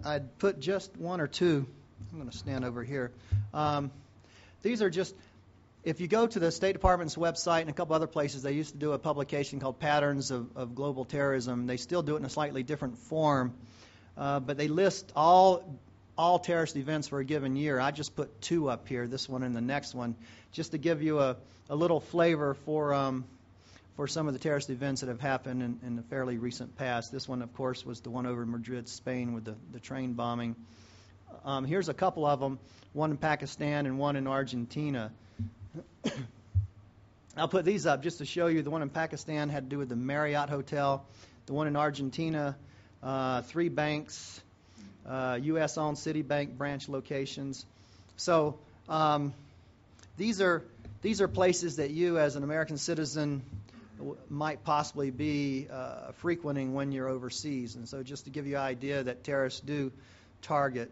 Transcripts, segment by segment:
I'd put just one or two. I'm going to stand over here. These are just, if you go to the State Department's website and a couple other places, they used to do a publication called Patterns of Global Terrorism. They still do it in a slightly different form, but they list all terrorist events for a given year. I just put two up here, this one and the next one, just to give you a little flavor for some of the terrorist events that have happened in the fairly recent past. This one, of course, was the one over in Madrid, Spain, with the train bombing. Here's a couple of them, one in Pakistan and one in Argentina. I'll put these up just to show you. The one in Pakistan had to do with the Marriott Hotel. The one in Argentina, 3 banks, U.S.-owned Citibank branch locations. So these are places that you, as an American citizen, might possibly be frequenting when you're overseas. And so just to give you an idea that terrorists do target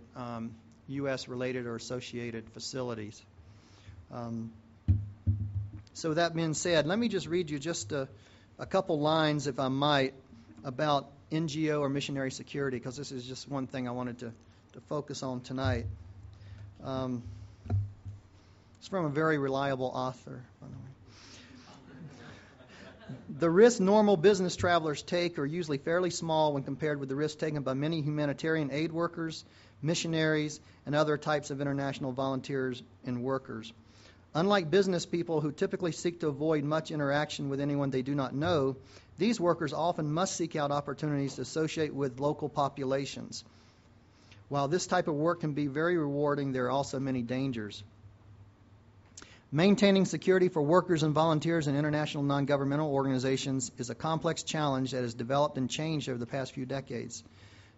U.S.-related or associated facilities. So with that being said, let me just read you just a couple lines, if I might, about NGO or missionary security, because this is just one thing I wanted to focus on tonight. It's from a very reliable author, by the way. The risks normal business travelers take are usually fairly small when compared with the risks taken by many humanitarian aid workers, missionaries, and other types of international volunteers and workers. Unlike business people who typically seek to avoid much interaction with anyone they do not know, these workers often must seek out opportunities to associate with local populations. While this type of work can be very rewarding, there are also many dangers. Maintaining security for workers and volunteers in international non-governmental organizations is a complex challenge that has developed and changed over the past few decades.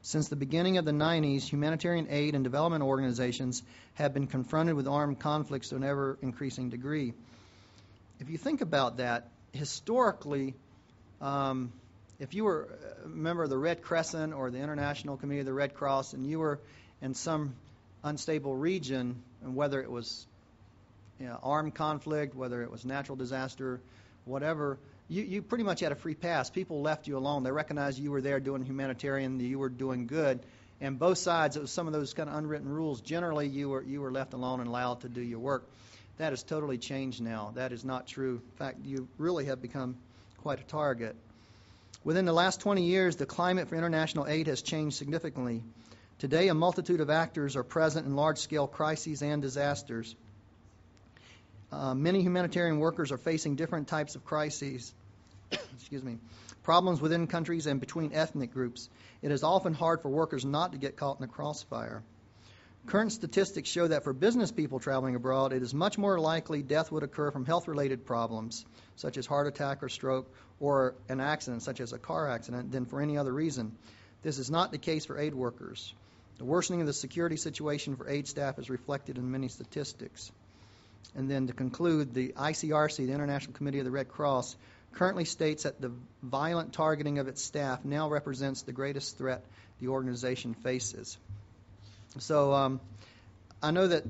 Since the beginning of the 90s, humanitarian aid and development organizations have been confronted with armed conflicts to an ever-increasing degree. If you think about that, historically, if you were a member of the Red Crescent or the International Committee of the Red Cross and you were in some unstable region, and whether it was armed conflict, whether it was natural disaster, whatever, you pretty much had a free pass. People left you alone. They recognized you were there doing humanitarian, that you were doing good. And both sides, it was some of those kind of unwritten rules. Generally, you were left alone and allowed to do your work. That has totally changed now. That is not true. In fact, you really have become quite a target. Within the last 20 years, the climate for international aid has changed significantly. Today, a multitude of actors are present in large-scale crises and disasters. Many humanitarian workers are facing different types of crises, problems within countries and between ethnic groups. It is often hard for workers not to get caught in the crossfire. Current statistics show that for business people traveling abroad, it is much more likely death would occur from health-related problems, such as heart attack or stroke, or an accident, such as a car accident, than for any other reason. This is not the case for aid workers. The worsening of the security situation for aid staff is reflected in many statistics. And then to conclude, the ICRC, the International Committee of the Red Cross, currently states that the violent targeting of its staff now represents the greatest threat the organization faces. So I know that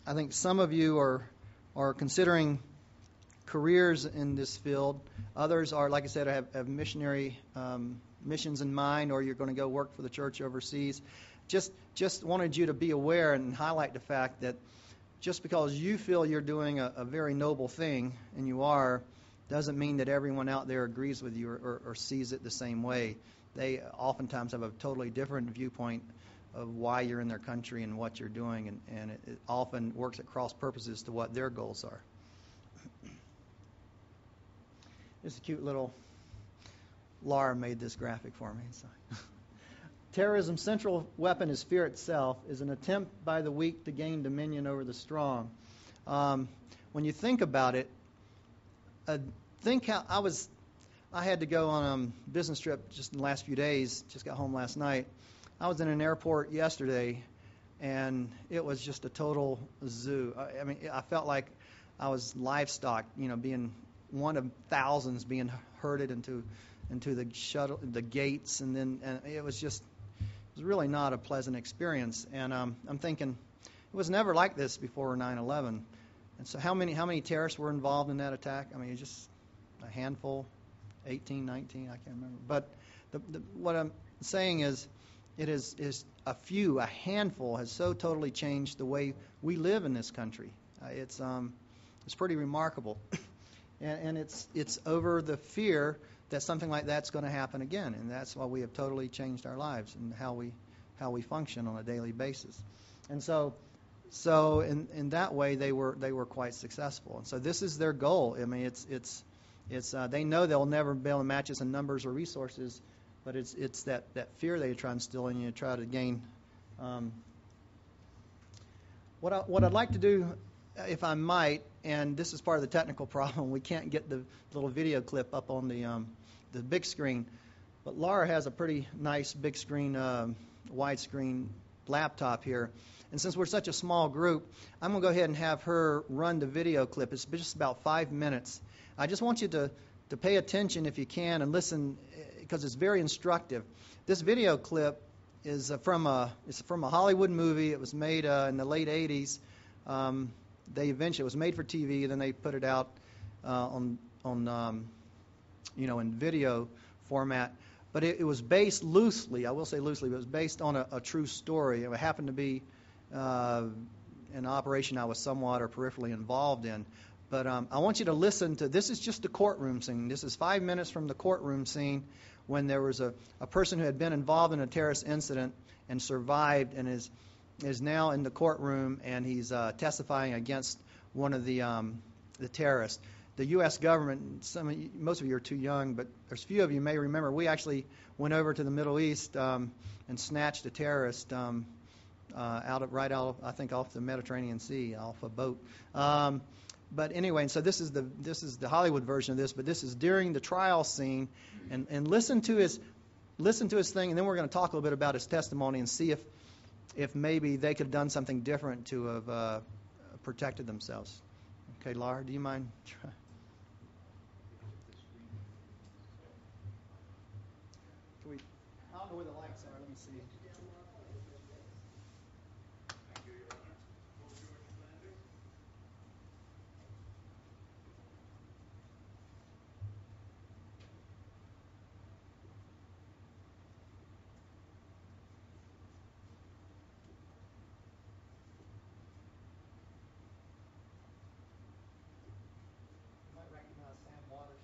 I think some of you are considering careers in this field. Others are, like I said, have missionary missions in mind, or you're going to go work for the church overseas. Just wanted you to be aware and highlight the fact that just because you feel you're doing a very noble thing, and you are, doesn't mean that everyone out there agrees with you or sees it the same way. They oftentimes have a totally different viewpoint of why you're in their country and what you're doing, and it often works at cross purposes to what their goals are. This is a cute little, Laura made this graphic for me. So. Terrorism's central weapon is fear itself, is an attempt by the weak to gain dominion over the strong. When you think about it, think how I had to go on a business trip just in the last few days, just got home last night. I was in an airport yesterday, and it was just a total zoo. I mean, I felt like I was livestock, being one of thousands being herded into the gates, and it was really not a pleasant experience. And I'm thinking, it was never like this before 9/11. And so how many terrorists were involved in that attack? I mean, just a handful, 18, 19, I can't remember. But what I'm saying is, it is a handful, has so totally changed the way we live in this country. It's pretty remarkable, and it's over the fear that something like that's going to happen again, and that's why we have totally changed our lives and how we function on a daily basis. And so in that way they were quite successful. And so this is their goal. I mean, it's they know they'll never be able to match us in numbers or resources, but it's that fear they try to instill in you, try to gain. What I'd like to do, if I might, and this is part of the technical problem, we can't get the little video clip up on the big screen, but Laura has a pretty nice big screen, widescreen laptop here. And since we're such a small group, I'm going to go ahead and have her run the video clip. It's just about 5 minutes. I just want you to pay attention if you can and listen, because it's very instructive. This video clip is from a Hollywood movie. It was made in the late 80s. It was made for TV, and then they put it out on in video format. But it was based loosely, I will say loosely, but it was based on a true story. It happened to be an operation I was somewhat or peripherally involved in. But I want you to listen to, this is just the courtroom scene. This is 5 minutes from the courtroom scene when there was a person who had been involved in a terrorist incident and survived and is now in the courtroom, and he's testifying against one of the terrorists. The U.S. government, most of you are too young, but there's a few of you may remember, we actually went over to the Middle East and snatched a terrorist right out, I think, off the Mediterranean Sea, off a boat. But anyway, and so this is the Hollywood version of this, but this is during the trial scene, and listen to his thing, and then we're going to talk a little bit about his testimony and see if maybe they could have done something different to have protected themselves. Okay, Laura, do you mind? I don't know where the lights are. Let me see. You might recognize Sam Waters.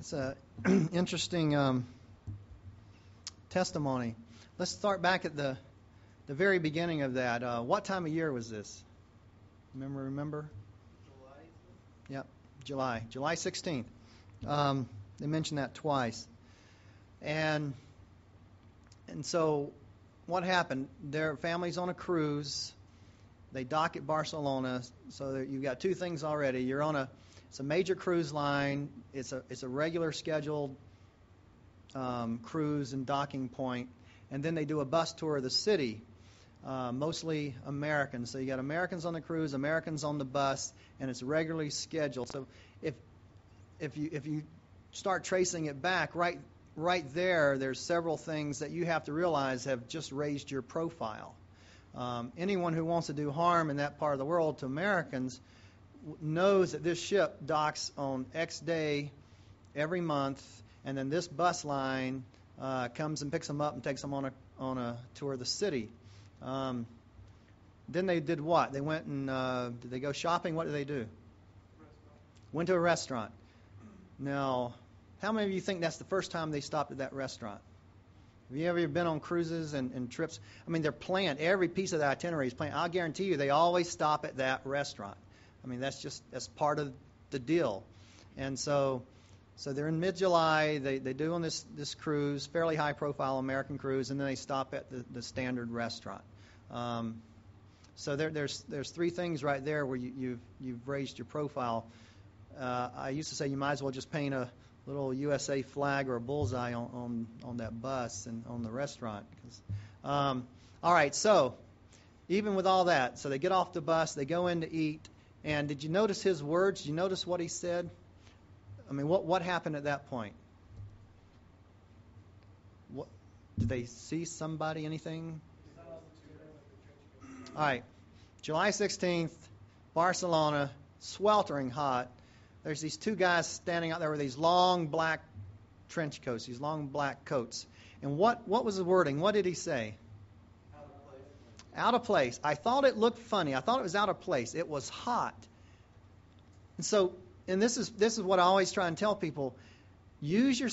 It's an interesting testimony. Let's start back at the very beginning of that. What time of year was this? Remember? July. Yep, July 16th. They mentioned that twice. And so what happened? Their family's on a cruise. They dock at Barcelona. So you've got two things already. It's a major cruise line. It's a regular scheduled cruise and docking point. And then they do a bus tour of the city, mostly Americans. So you got Americans on the cruise, Americans on the bus, and it's regularly scheduled. So if you start tracing it back, right there's several things that you have to realize have just raised your profile. Anyone who wants to do harm in that part of the world to Americans knows that this ship docks on X day every month, and then this bus line comes and picks them up and takes them on a tour of the city. Then they did what? They went and did they go shopping? What did they do? Went to a restaurant. Now, how many of you think that's the first time they stopped at that restaurant? Have you ever been on cruises and trips? I mean, they're planned. Every piece of the itinerary is planned. I'll guarantee you they always stop at that restaurant. I mean, that's part of the deal. And so they're in mid-July. They do on this cruise, fairly high-profile American cruise, and then they stop at the standard restaurant. So there's three things right there where you've raised your profile. I used to say you might as well just paint a little USA flag or a bullseye on that bus and on the restaurant. All right, so even with all that, so they get off the bus, they go in to eat, and did you notice his words? Did you notice what he said? I mean, what happened at that point? What did they see somebody, anything? All right, July 16th, Barcelona, sweltering hot. There's these two guys standing out there with these long black trench coats, these long black coats. And what was the wording? What did he say? Out of place. Out of place. I thought it looked funny. I thought it was out of place. It was hot. And this is what I always try and tell people. Use your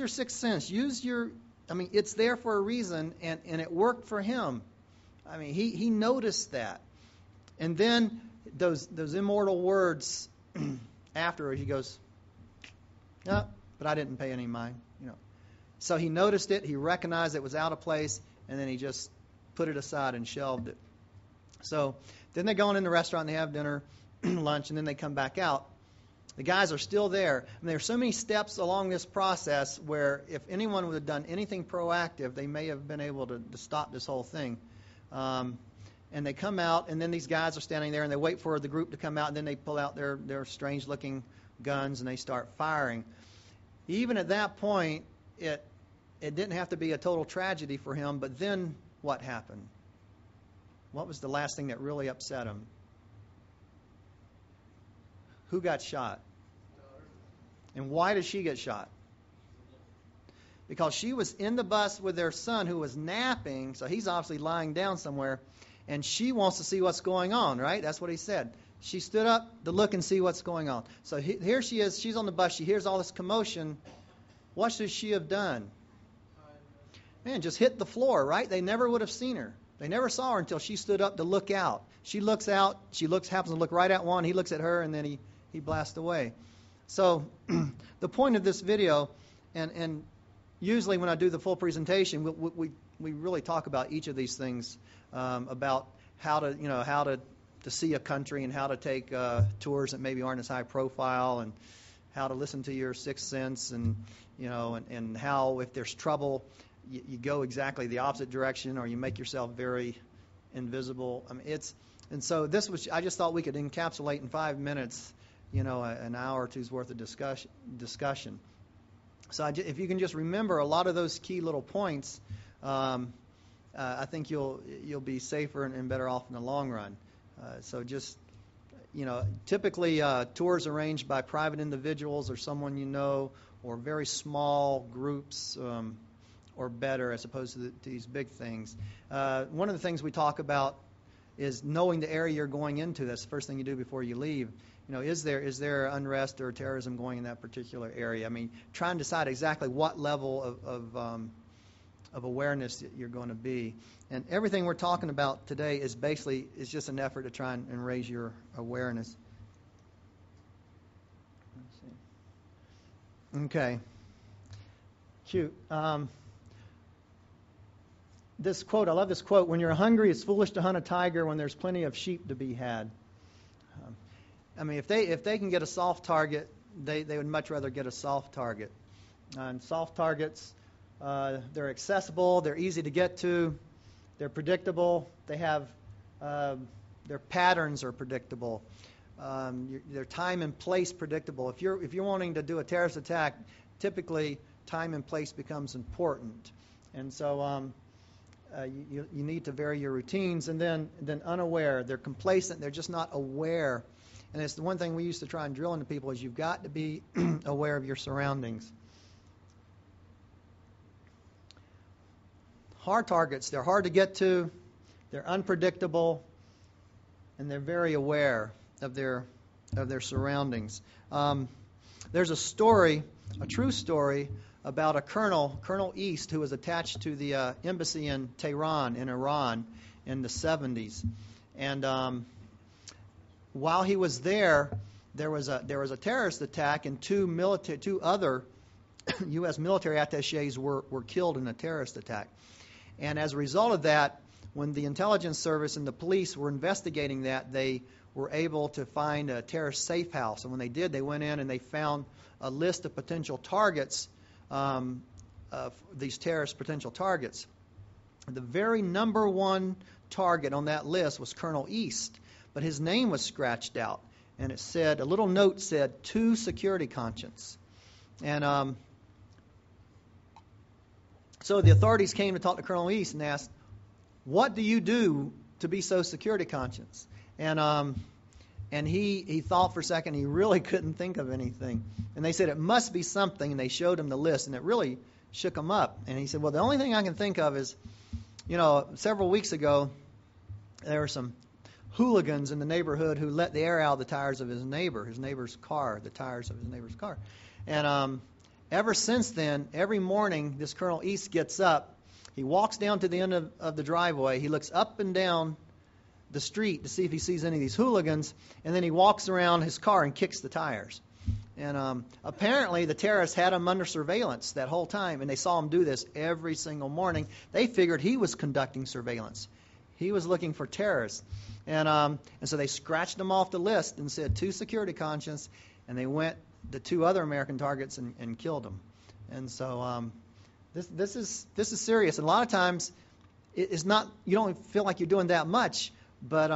sixth sense. It's there for a reason, and it worked for him. I mean, he noticed that. And then those immortal words afterwards, he goes, no, but I didn't pay any mind. So he noticed it, he recognized it was out of place, and then he just put it aside and shelved it. So then they go in the restaurant, and they have dinner, lunch, and then they come back out. The guys are still there. And there are so many steps along this process where if anyone would have done anything proactive, they may have been able to stop this whole thing. And they come out, and then these guys are standing there, and they wait for the group to come out, and then they pull out their strange-looking guns, and they start firing. Even at that point, it didn't have to be a total tragedy for him, but then what happened? What was the last thing that really upset him? Who got shot? And why did she get shot? Because she was in the bus with their son who was napping, so he's obviously lying down somewhere, and she wants to see what's going on, right? That's what he said. She stood up to look and see what's going on. So here she is. She's on the bus. She hears all this commotion. What should she have done? Man, just hit the floor, right? They never would have seen her. They never saw her until she stood up to look out. She looks out. Happens to look right at one. He looks at her, and then he blasts away. So the point of this video, and usually when I do the full presentation, we really talk about each of these things, about how to see a country and how to take tours that maybe aren't as high profile, and how to listen to your sixth sense, and how if there's trouble, you go exactly the opposite direction, or you make yourself very invisible. I mean, so this was, I just thought we could encapsulate in 5 minutes, an hour or two's worth of discussion. So if you can just remember a lot of those key little points, I think you'll be safer and better off in the long run. So just, typically tours arranged by private individuals or someone or very small groups, or better as opposed to these big things. One of the things we talk about is knowing the area you're going into. That's the first thing you do before you leave. Is there unrest or terrorism going in that particular area? I mean, try and decide exactly what level of awareness you're going to be. And everything we're talking about today is just an effort to try and raise your awareness. Let's see. Okay. Cute. This quote, I love this quote. When you're hungry, it's foolish to hunt a tiger when there's plenty of sheep to be had. If they can get a soft target, they would much rather get a soft target. And soft targets, they're accessible, they're easy to get to, they're predictable, they have their patterns are predictable, their time and place predictable. If you're wanting to do a terrorist attack, typically time and place becomes important, and so you need to vary your routines. And then unaware, they're complacent, they're just not aware. And it's the one thing we used to try and drill into people is you've got to be aware of your surroundings. Hard targets, they're hard to get to, they're unpredictable, and they're very aware of their surroundings. There's a story, a true story, about a Colonel East, who was attached to the embassy in Tehran in Iran in the 70s. And while he was there was a terrorist attack, and two other U.S. military attachés were killed in a terrorist attack. And as a result of that, when the intelligence service and the police were investigating that, they were able to find a terrorist safe house. And when they did, they went in and they found a list of potential targets, of these terrorist potential targets. The very number one target on that list was Colonel East, but his name was scratched out, and it said, a little note said, "To security conscience." And so the authorities came to talk to Colonel East and asked, "What do you do to be so security conscious?" And he thought for a second. He really couldn't think of anything. And they said, "It must be something." And they showed him the list, and it really shook him up. And he said, "Well, the only thing I can think of is, several weeks ago, there were some hooligans in the neighborhood who let the air out of the tires of his neighbor's car, the tires of his neighbor's car. And ever since then, every morning, this Colonel East gets up. He walks down to the end of the driveway. He looks up and down the street to see if he sees any of these hooligans, and then he walks around his car and kicks the tires. And apparently the terrorists had him under surveillance that whole time, and they saw him do this every single morning. They figured he was conducting surveillance. He was looking for terrorists. And so they scratched him off the list and said, "To security conscience," and they went to two other American targets and killed them. And so this is serious. And a lot of times it's not, you don't feel like you're doing that much. But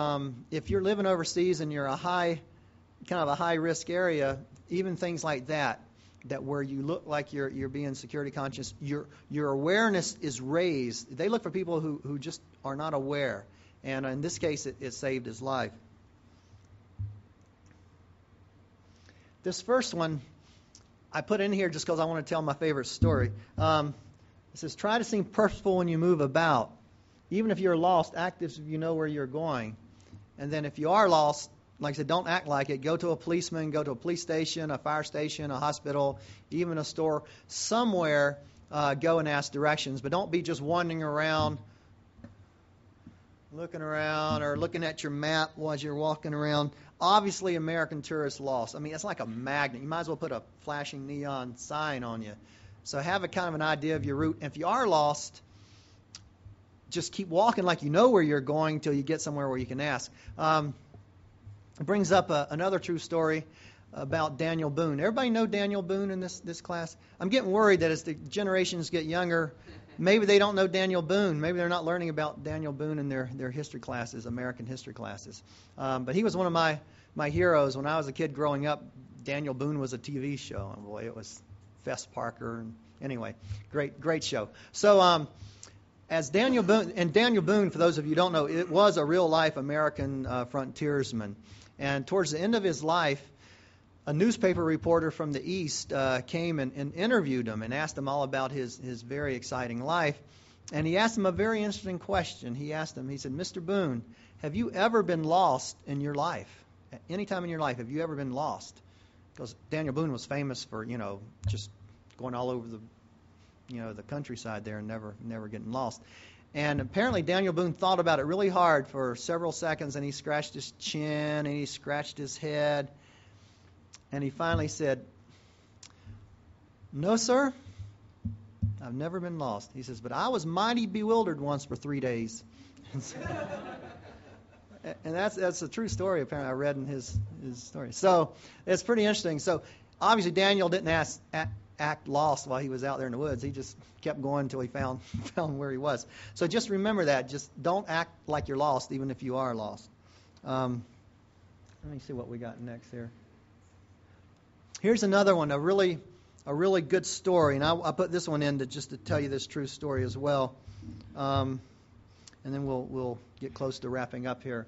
if you're living overseas and you're a high risk area, even things like that where you look like you're being security conscious, your awareness is raised. They look for people who just are not aware, and in this case, it saved his life. This first one I put in here just because I want to tell my favorite story. It says, "Try to seem purposeful when you move about. Even if you're lost, act as if you know where you're going. And then if you are lost, like I said, don't act like it. Go to a policeman, go to a police station, a fire station, a hospital, even a store. Somewhere, go and ask directions. But don't be just wandering around, looking around, or looking at your map while you're walking around. Obviously, American tourists lost. I mean, it's like a magnet. You might as well put a flashing neon sign on you. So have a kind of an idea of your route. And if you are lost, just keep walking like you know where you're going until you get somewhere where you can ask. It brings up another true story about Daniel Boone. Everybody know Daniel Boone in this class? I'm getting worried that as the generations get younger, maybe they don't know Daniel Boone. Maybe they're not learning about Daniel Boone in their history classes, American history classes. But he was one of my heroes. When I was a kid growing up, Daniel Boone was a TV show. And boy, it was Fess Parker. Anyway, great show. So as Daniel Boone, for those of you who don't know, it was a real-life American frontiersman. And towards the end of his life, a newspaper reporter from the East came and interviewed him and asked him all about his very exciting life. And he asked him a very interesting question. He said, Mr. Boone, have you ever been lost in your life? At any time in your life, have you ever been lost? Because Daniel Boone was famous for, just going all over the countryside there and never getting lost. And apparently Daniel Boone thought about it really hard for several seconds, and he scratched his chin and he scratched his head, and he finally said, "No, sir, I've never been lost." He says, "But I was mighty bewildered once for 3 days." And that's a true story, apparently. I read in his story. So it's pretty interesting. So obviously Daniel didn't act lost while he was out there in the woods. He just kept going until he found where he was. So just remember that. Just don't act like you're lost, even if you are lost. Let me see what we got next here. Here's another one, a really good story, and I put this one in to tell you this true story as well. And then we'll get close to wrapping up here.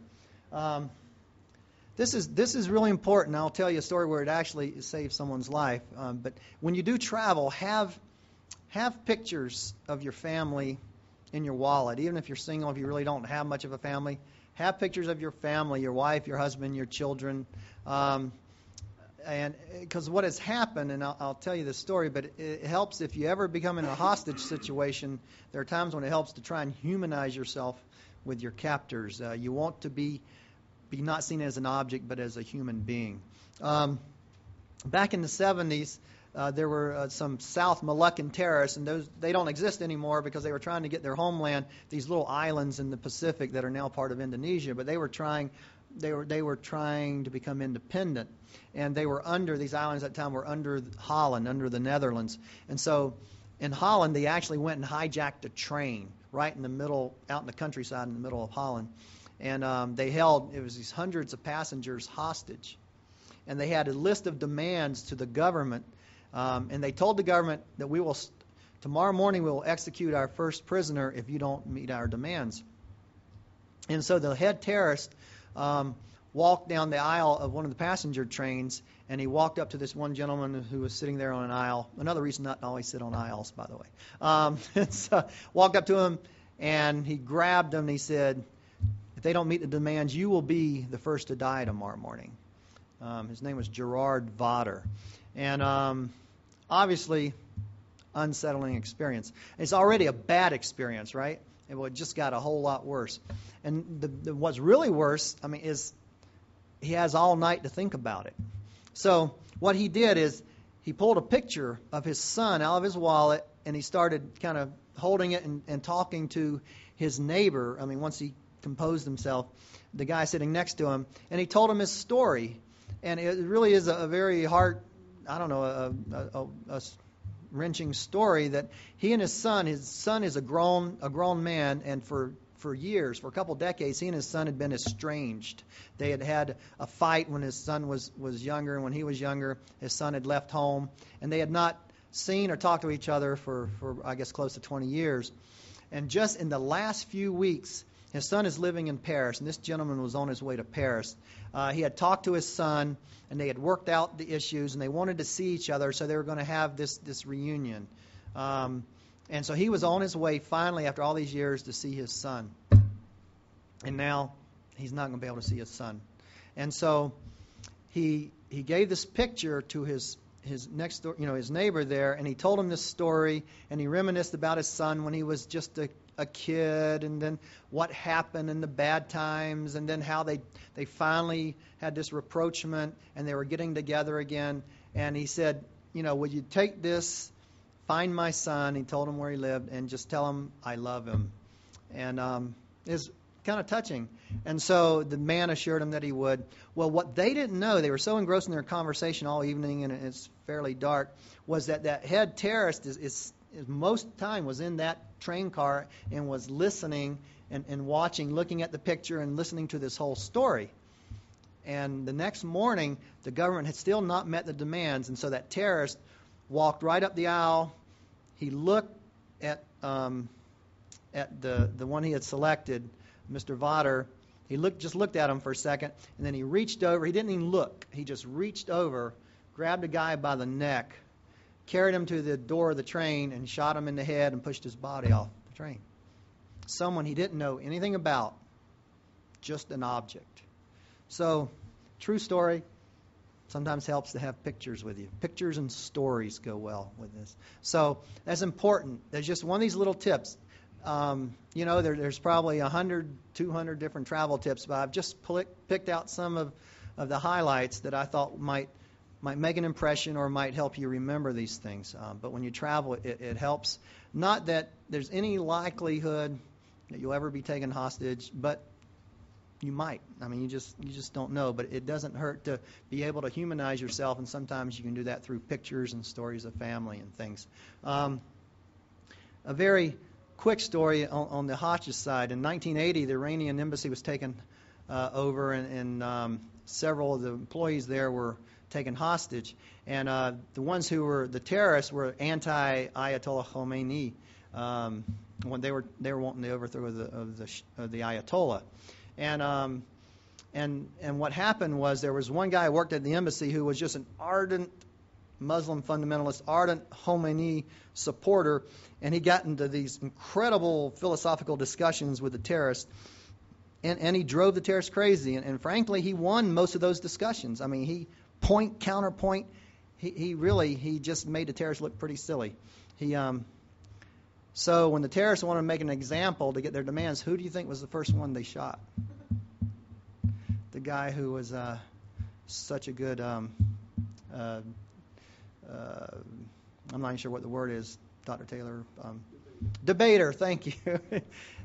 This is really important. I'll tell you a story where it actually saved someone's life. But when you do travel, have pictures of your family in your wallet. Even if you're single, if you really don't have much of a family, have pictures of your family, your wife, your husband, your children. And because what has happened, and I'll tell you this story, but it helps if you ever become in a hostage situation. There are times when it helps to try and humanize yourself with your captors. You want to be not seen as an object, but as a human being. Back in the 70s, there were some South Moluccan terrorists, and they don't exist anymore because they were trying to get their homeland, these little islands in the Pacific that are now part of Indonesia, but they were trying to become independent, and they were under these islands at the time were under Holland, under the Netherlands. And so in Holland they actually went and hijacked a train right in the middle, out in the countryside in the middle of Holland, and it was these hundreds of passengers hostage, and they had a list of demands to the government, and they told the government that tomorrow morning we will execute our first prisoner if you don't meet our demands. And so the head terrorist walked down the aisle of one of the passenger trains, and he walked up to this one gentleman who was sitting there on an aisle. Another reason not to always sit on aisles, by the way. So walked up to him, and he grabbed him, and he said, "If they don't meet the demands, you will be the first to die tomorrow morning." His name was Gerard Vader. And obviously, unsettling experience. It's already a bad experience, right? It just got a whole lot worse. And what's really worse, is he has all night to think about it. So what he did is he pulled a picture of his son out of his wallet, and he started kind of holding it and talking to his neighbor. Once he composed himself, the guy sitting next to him, and he told him his story. And it really is a very a wrenching story that he and his son is a grown man, and for years, for a couple decades, he and his son had been estranged. They had a fight when his son was younger, and when he was younger, his son had left home, and they had not seen or talked to each other for I guess close to 20 years. And just in the last few weeks, his son is living in Paris, and this gentleman was on his way to Paris. He had talked to his son, and they had worked out the issues, and they wanted to see each other, so they were going to have this reunion. And so he was on his way finally, after all these years, to see his son. And now he's not going to be able to see his son. And so he gave this picture to his next door, his neighbor there, and he told him this story, and he reminisced about his son when he was just a kid, and then what happened in the bad times, and then how they finally had this rapprochement, and they were getting together again. And he said, would you take this, find my son, he told him where he lived, and just tell him I love him. And it's kind of touching. And so the man assured him that he would. Well, what they didn't know, they were so engrossed in their conversation all evening, and it's fairly dark, was that head terrorist is most time was in that train car and was listening and watching, looking at the picture and listening to this whole story. And the next morning, the government had still not met the demands, and so that terrorist walked right up the aisle. He looked at the one he had selected, Mr. Vader. He just looked at him for a second, and then he reached over. He didn't even look. He just reached over, grabbed a guy by the neck, carried him to the door of the train, and shot him in the head and pushed his body off the train. someone he didn't know anything about, just an object. So, true story. Sometimes helps to have pictures with you. Pictures and stories go well with this. So that's important. There's just one of these little tips. There's probably 100, 200 different travel tips, but I've just picked out some of the highlights that I thought might make an impression or might help you remember these things. But when you travel, it helps. Not that there's any likelihood that you'll ever be taken hostage, but you might. I mean, you just don't know. But it doesn't hurt to be able to humanize yourself, and sometimes you can do that through pictures and stories of family and things. A very quick story on the Hotchkiss side. In 1980, the Iranian embassy was taken over, and several of the employees there were taken hostage. And the ones who were the terrorists were anti-Ayatollah Khomeini. When they were wanting the overthrow of the Ayatollah. And what happened was there was one guy who worked at the embassy who was just an ardent Muslim fundamentalist, ardent Khomeini supporter, and he got into these incredible philosophical discussions with the terrorists, and he drove the terrorists crazy. And frankly, he won most of those discussions. I mean, he point, counterpoint, he just made the terrorists look pretty silly. So when the terrorists wanted to make an example to get their demands, who do you think was the first one they shot? The guy who was such a good, I'm not even sure what the word is, Dr. Taylor. Debater, thank you.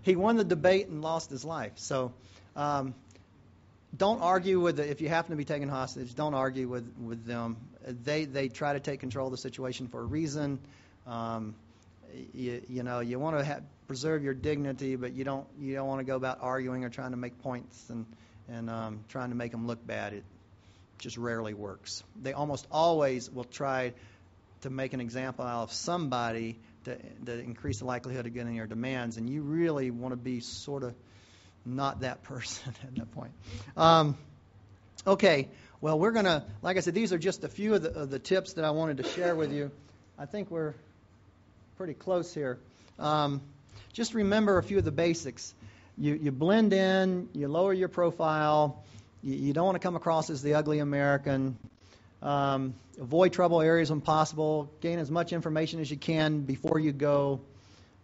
He won the debate and lost his life. So don't argue with if you happen to be taken hostage, don't argue with them. They try to take control of the situation for a reason. You want to preserve your dignity, but you don't want to go about arguing or trying to make points and trying to make them look bad. It just rarely works. They almost always will try to make an example out of somebody to increase the likelihood of getting their demands, and you really want to be sort of not that person at that point. Okay, well, we're going to, like I said, these are just a few of the tips that I wanted to share with you. I think we're pretty close here. Just remember a few of the basics. You blend in, you lower your profile, you don't want to come across as the ugly American. Avoid trouble areas when possible. Gain as much information as you can before you go.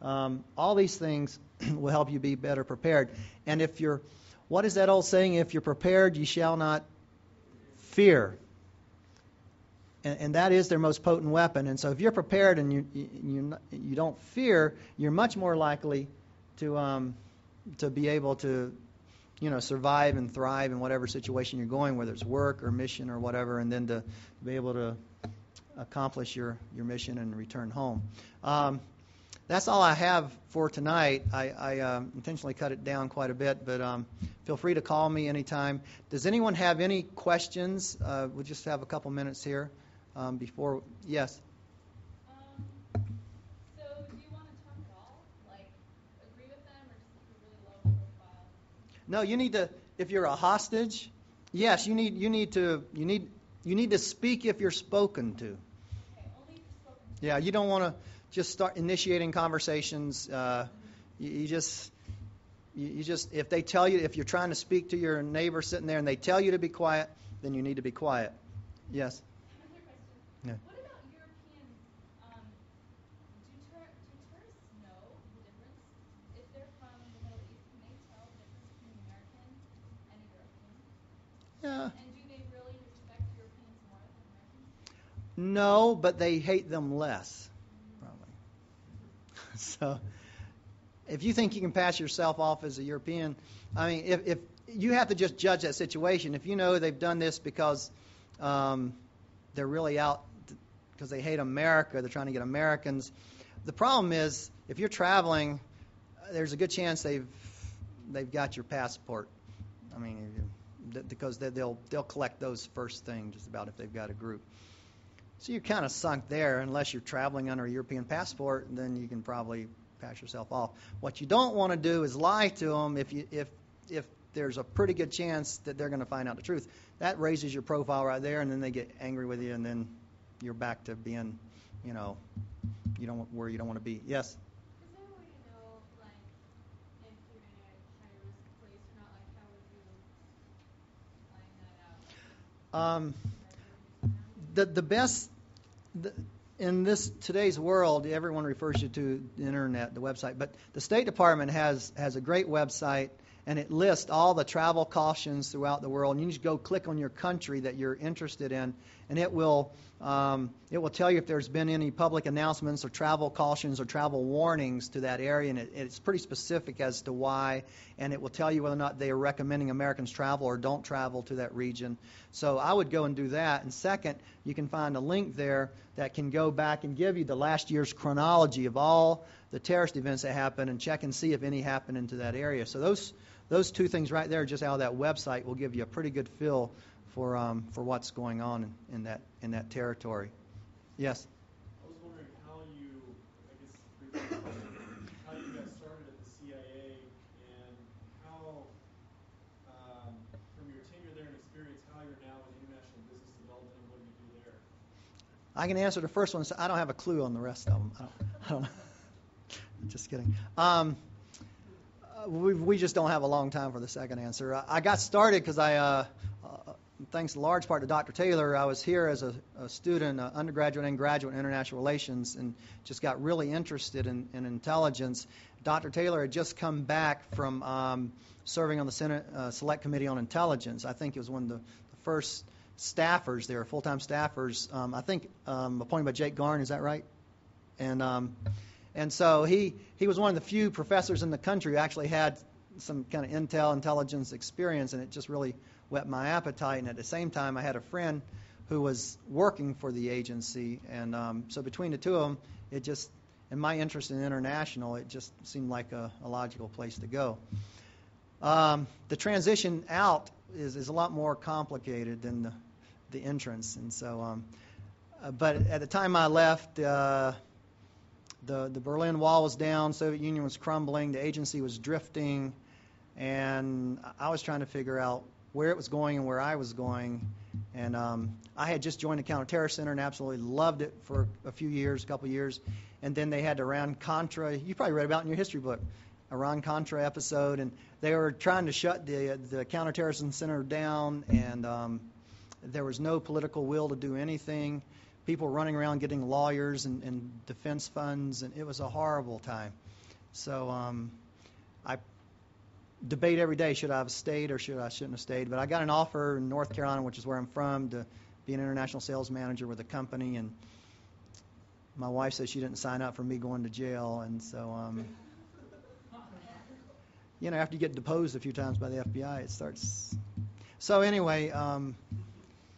All these things will help you be better prepared. And what is that old saying? If you're prepared, you shall not fear. And that is their most potent weapon. And so if you're prepared and you don't fear, you're much more likely to be able to survive and thrive in whatever situation you're going, whether it's work or mission or whatever, and then to be able to accomplish your mission and return home. That's all I have for tonight. I intentionally cut it down quite a bit, but feel free to call me anytime. Does anyone have any questions? We'll just have a couple minutes here before. Yes? So do you want to talk at all? Like, agree with them or just keep a really low profile? No, you need to, if you're a hostage, yes, you need to speak if you're spoken to. Okay, only if you're spoken to. Yeah, you don't want to just start initiating conversations. You just if they tell you, if you're trying to speak to your neighbor sitting there and they tell you to be quiet, then you need to be quiet. Yes. Another question. Yeah. What about Europeans? Do tourists know the difference? If they're from the Middle East, can they tell the difference between an American and a European? Yeah. And do they really respect Europeans more than Americans? No, but they hate them less, probably. So, if you think you can pass yourself off as a European, I mean, if you have to just judge that situation. If you know they've done this because they're really out because they hate America, they're trying to get Americans. The problem is, if you're traveling, there's a good chance they've got your passport. I mean, because they'll collect those first thing, just about if they've got a group. So you're kind of sunk there. Unless you're traveling under a European passport, then you can probably pass yourself off. What you don't want to do is lie to them if there's a pretty good chance that they're going to find out the truth. That raises your profile right there, and then they get angry with you, and then you're back to being, where you don't want to be. Yes? Is there a way to know, like, Um, the best in this today's world, everyone refers you to the internet, the website. But the State Department has a great website, and it lists all the travel cautions throughout the world. And you just go click on your country that you're interested in, and it will tell you if there's been any public announcements or travel cautions or travel warnings to that area, and it's pretty specific as to why, and it will tell you whether or not they are recommending Americans travel or don't travel to that region. So I would go and do that. And second, you can find a link there that can go back and give you the last year's chronology of all the terrorist events that happened and check and see if any happened into that area. So those two things right there, just out of that website, will give you a pretty good feel for what's going on in that territory. Yes. I was wondering how you, briefly, how you got started at the CIA and how, from your tenure there and experience, how you're now in international business development and what do you do there? I can answer the first one. So I don't have a clue on the rest of them. I don't know. Just kidding. We just don't have a long time for the second answer. I got started because thanks in large part to Dr. Taylor, I was here as a student, undergraduate and graduate in international relations, and just got really interested in intelligence. Dr. Taylor had just come back from serving on the Senate Select Committee on Intelligence. I think he was one of the first staffers there, full-time staffers. I think appointed by Jake Garn, is that right? And so he was one of the few professors in the country who actually had some kind of intelligence experience, and it just really whet my appetite. And at the same time, I had a friend who was working for the agency, and so between the two of them, it just, and my interest in international, it just seemed like a logical place to go. The transition out is a lot more complicated than the entrance, and so, but at the time I left, the Berlin Wall was down, Soviet Union was crumbling, the agency was drifting, and I was trying to figure out where it was going and where I was going. And I had just joined the Counterterrorist Center and absolutely loved it for a couple years. And then they had the Iran-Contra, you probably read about it in your history book, Iran-Contra episode, and they were trying to shut the Counterterrorism Center down, and there was no political will to do anything. People running around getting lawyers and defense funds, and it was a horrible time. So I debate every day, should I have stayed or shouldn't have stayed. But I got an offer in North Carolina, which is where I'm from, to be an international sales manager with a company. And my wife says she didn't sign up for me going to jail. And so, after you get deposed a few times by the FBI, it starts. So anyway,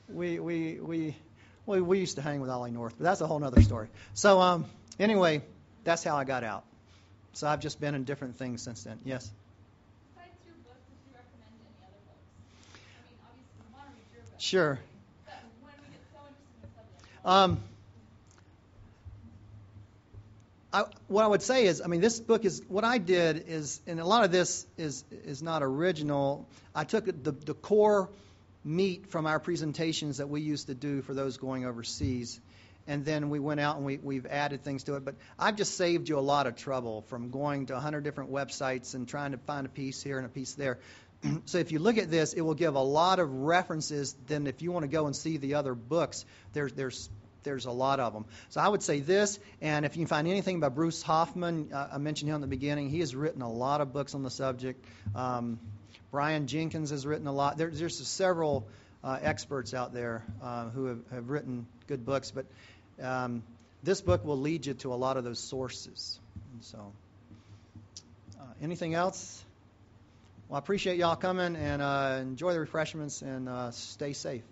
we used to hang with Ollie North, but that's a whole other story. So anyway, that's how I got out. So I've just been in different things since then. Yes? Besides your book, would you recommend any other books? I mean, obviously, we want to read your book. Sure. But when we get so interested in the subject. What I would say is, this book is, what I did is, and a lot of this is not original. I took the core meat from our presentations that we used to do for those going overseas, and then we went out and we've added things to it. But I've just saved you a lot of trouble from going to 100 different websites and trying to find a piece here and a piece there. So if you look at this, it will give a lot of references. Then if you want to go and see the other books, there's a lot of them. So I would say this, and if you can find anything by Bruce Hoffman, I mentioned him in the beginning. He has written a lot of books on the subject. Brian Jenkins has written a lot. There's several experts out there who have written good books, but this book will lead you to a lot of those sources. And so, anything else? Well, I appreciate y'all coming, and enjoy the refreshments, and stay safe.